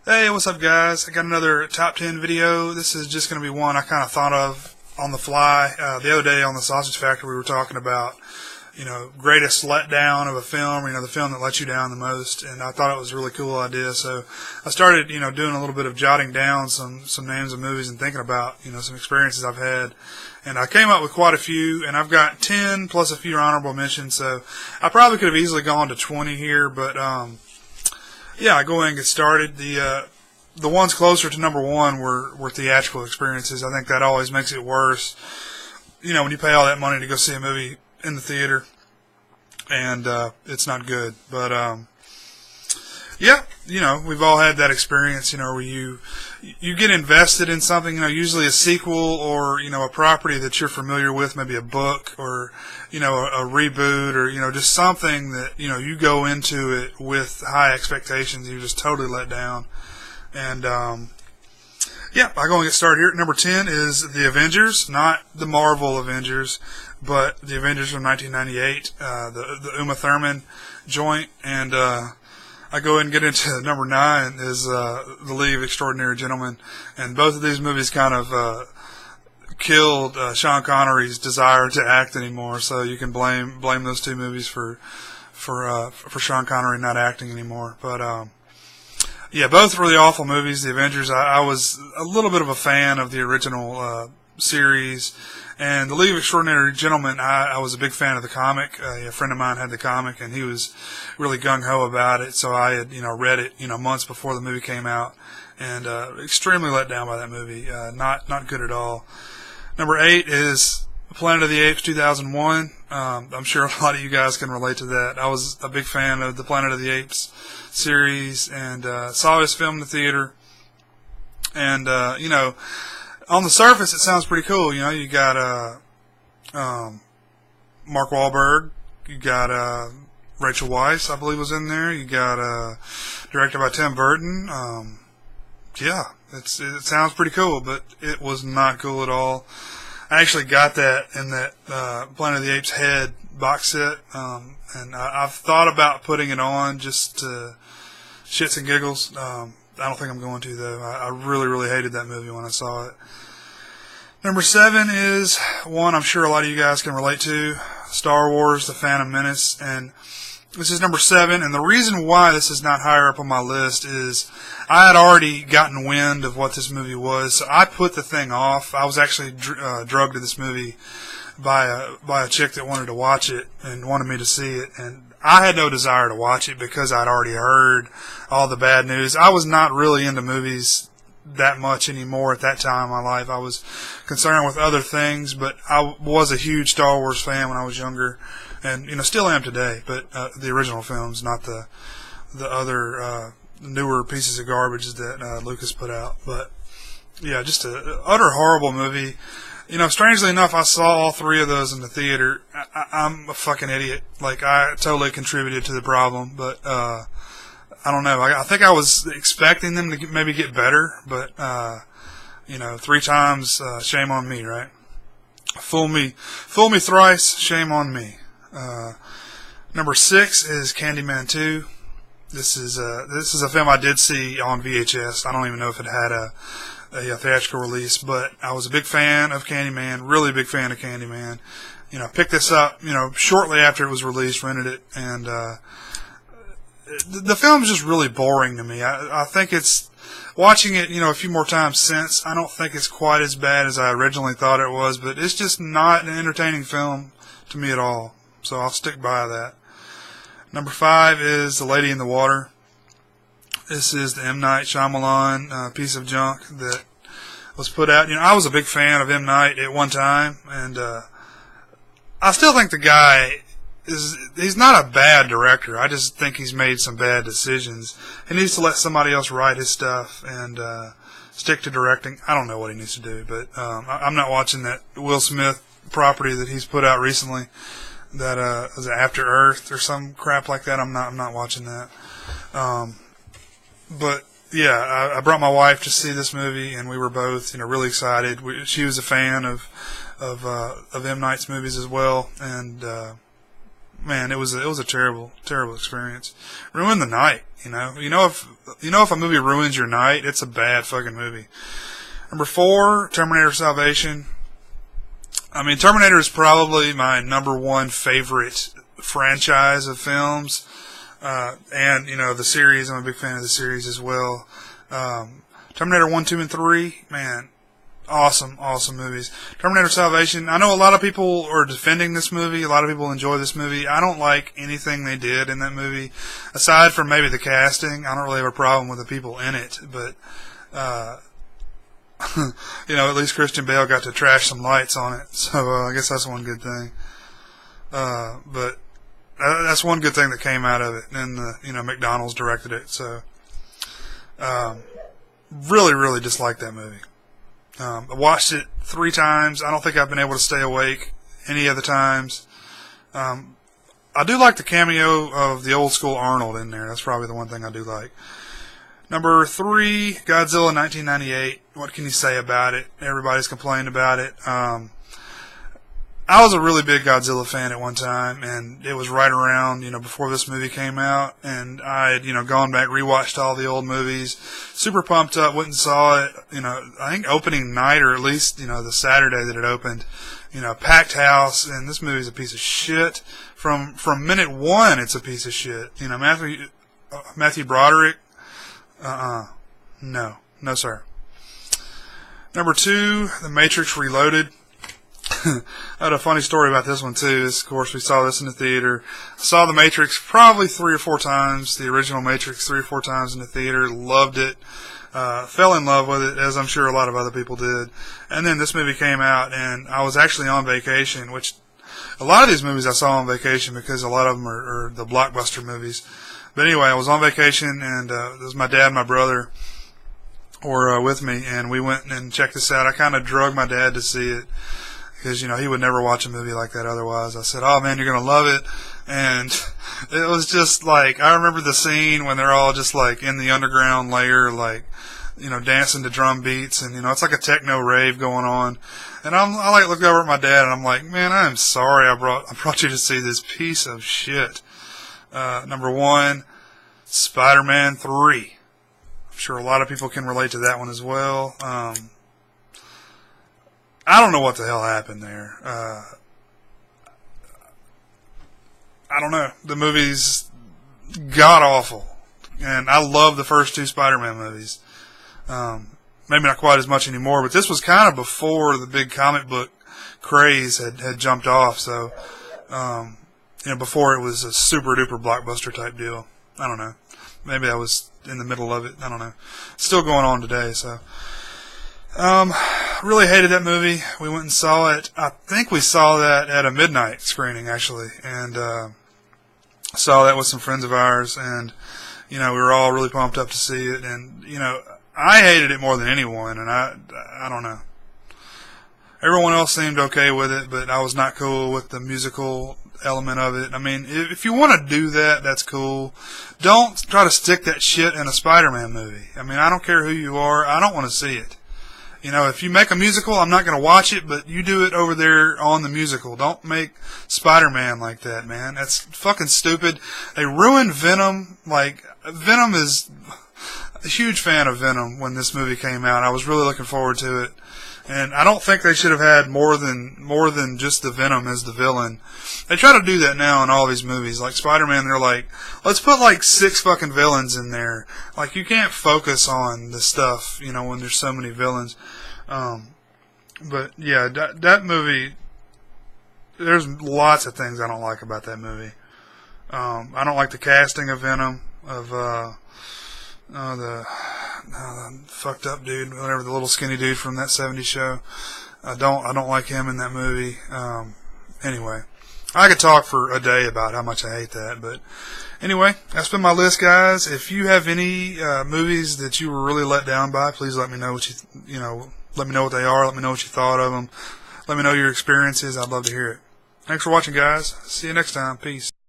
Hey, what's up guys? I got another top 10 video. This is just going to be one I kind of thought of on the fly. The other day on the Sausage Factory we were talking about, greatest letdown of a film, the film that let you down the most, and I thought it was a really cool idea. So I started, doing a little bit of jotting down some names of movies and thinking about, some experiences I've had. And I came up with quite a few, and I've got 10 plus a few honorable mentions, so I probably could have easily gone to 20 here, but yeah, I go ahead and get started. The ones closer to number one were theatrical experiences. I think that always makes it worse. When you pay all that money to go see a movie in the theater, and it's not good. But yeah, we've all had that experience. Where you get invested in something. Usually a sequel or a property that you're familiar with, maybe a book or a reboot or just something that you go into it with high expectations. You're just totally let down. And yeah, I go and get started here. Number 10 is The Avengers, not the Marvel Avengers, but The Avengers from 1998, the Uma Thurman joint. And I go ahead and get into number 9 is The League of Extraordinary Gentlemen. And both of these movies kind of killed Sean Connery's desire to act anymore. So you can blame those two movies for Sean Connery not acting anymore. But yeah, both really awful movies. The Avengers, I was a little bit of a fan of the original series, and The League of Extraordinary Gentlemen, I was a big fan of the comic. A friend of mine had the comic, and he was really gung-ho about it, so I had read it months before the movie came out, and extremely let down by that movie. Not good at all. Number 8 is Planet of the Apes 2001. I'm sure a lot of you guys can relate to that. I was a big fan of the Planet of the Apes series, and saw this film in the theater. And on the surface it sounds pretty cool. You got Mark Wahlberg, you got Rachel Weisz, I believe, was in there. You got directed by Tim Burton. Yeah, it sounds pretty cool, but it was not cool at all. I actually got that in that Planet of the Apes Head box set, and I've thought about putting it on just to shits and giggles. I don't think I'm going to, though. I really, really hated that movie when I saw it. Number 7 is one I'm sure a lot of you guys can relate to, Star Wars: The Phantom Menace, and this is number 7, and the reason why this is not higher up on my list is I had already gotten wind of what this movie was, so I put the thing off. I was actually drugged to this movie by a chick that wanted to watch it and wanted me to see it, and I had no desire to watch it because I'd already heard all the bad news. I was not really into movies that much anymore at that time in my life. I was concerned with other things, but I was a huge Star Wars fan when I was younger, and still am today, but the original films, not the other newer pieces of garbage that Lucas put out. But yeah, just an utter horrible movie. Strangely enough, I saw all 3 of those in the theater. I'm a fucking idiot. Like, I totally contributed to the problem, but I don't know. I think I was expecting them to maybe get better, but 3 times, shame on me, right? Fool me thrice, shame on me. Number 6 is Candyman 2. This is a film I did see on VHS. I don't even know if it had a theatrical release, but I was a big fan of Candyman, really big fan of Candyman. Picked this up, shortly after it was released, rented it, and the film's just really boring to me. I think it's, watching it, a few more times since, I don't think it's quite as bad as I originally thought it was, but it's just not an entertaining film to me at all. So I'll stick by that. Number 5 is The Lady in the Water. This is the M. Night Shyamalan piece of junk that was put out. I was a big fan of M. Night at one time, and I still think the guy he's not a bad director. I just think he's made some bad decisions. He needs to let somebody else write his stuff and stick to directing. I don't know what he needs to do, but I'm not watching that Will Smith property that he's put out recently. That was it After Earth or some crap like that. I'm not watching that. But yeah, I brought my wife to see this movie, and we were both really excited. She was a fan of M. Night's movies as well, and man, it was a terrible experience. Ruined the night. If a movie ruins your night, it's a bad fucking movie. Number 4, Terminator Salvation. I mean, Terminator is probably my number 1 favorite franchise of films, and the series. I'm a big fan of the series as well. Terminator 1, 2, and 3, man, awesome movies. Terminator Salvation, I know a lot of people are defending this movie. A lot of people enjoy this movie. I don't like anything they did in that movie, aside from maybe the casting. I don't really have a problem with the people in it, but at least Christian Bale got to trash some lights on it, so I guess that's one good thing. But that's one good thing that came out of it. And McDonald's directed it, so really disliked that movie. I watched it 3 times. I don't think I've been able to stay awake any other times. I do like the cameo of the old school Arnold in there. That's probably the one thing I do like. Number 3, Godzilla 1998. What can you say about it? Everybody's complaining about it. I was a really big Godzilla fan at one time, and it was right around, before this movie came out, and I had, gone back, rewatched all the old movies, super pumped up, went and saw it, I think opening night, or at least, the Saturday that it opened, packed house, and this movie's a piece of shit. From minute 1, it's a piece of shit. Matthew Broderick, no, sir. Number 2, The Matrix Reloaded. I had a funny story about this one too. Of course, we saw this in the theater. I saw The Matrix probably 3 or 4 times, the original Matrix 3 or 4 times in the theater. Loved it. Fell in love with it, as I'm sure a lot of other people did. And then this movie came out, and I was actually on vacation, which a lot of these movies I saw on vacation because a lot of them are the blockbuster movies. But anyway, I was on vacation, and it was my dad and my brother were with me, and we went and checked this out. I kind of drug my dad to see it, because, he would never watch a movie like that otherwise. I said, oh man, you're going to love it. And it was just like, I remember the scene when they're all just like in the underground layer, like, dancing to drum beats, and, it's like a techno rave going on. And I looked over at my dad, and I'm like, man, I am sorry I brought you to see this piece of shit. Number 1, SpiderMan 3. I'm sure a lot of people can relate to that one as well. I don't know what the hell happened there. I don't know. The movie's god-awful. And I love the first 2 Spider-Man movies. Maybe not quite as much anymore, but this was kind of before the big comic book craze had jumped off. So, before it was a super-duper blockbuster type deal. I don't know. Maybe I was in the middle of it. I don't know. It's still going on today, so... really hated that movie. We went and saw it. I think we saw that at a midnight screening, actually, and saw that with some friends of ours, and we were all really pumped up to see it. And I hated it more than anyone, and I don't know. Everyone else seemed okay with it, but I was not cool with the musical element of it. I mean, if you want to do that, that's cool. Don't try to stick that shit in a Spider-Man movie. I mean, I don't care who you are. I don't want to see it. If you make a musical, I'm not going to watch it, but you do it over there on the musical. Don't make Spider-Man like that, man. That's fucking stupid. They ruined Venom. Like, Venom is a huge fan of Venom when this movie came out. I was really looking forward to it. And I don't think they should have had more than just the Venom as the villain. They try to do that now in all these movies. Like Spider-Man, they're like, let's put like 6 fucking villains in there. Like, you can't focus on the stuff, when there's so many villains. But yeah, that movie, there's lots of things I don't like about that movie. I don't like the casting of Venom, of, the fucked up dude, whatever, the little skinny dude from that 70s show. I don't like him in that movie. Anyway, I could talk for a day about how much I hate that, but anyway, that's been my list, guys. If you have any movies that you were really let down by, please let me know what let me know what they are. Let me know what you thought of them. Let me know your experiences. I'd love to hear it. Thanks for watching, guys. See you next time. Peace.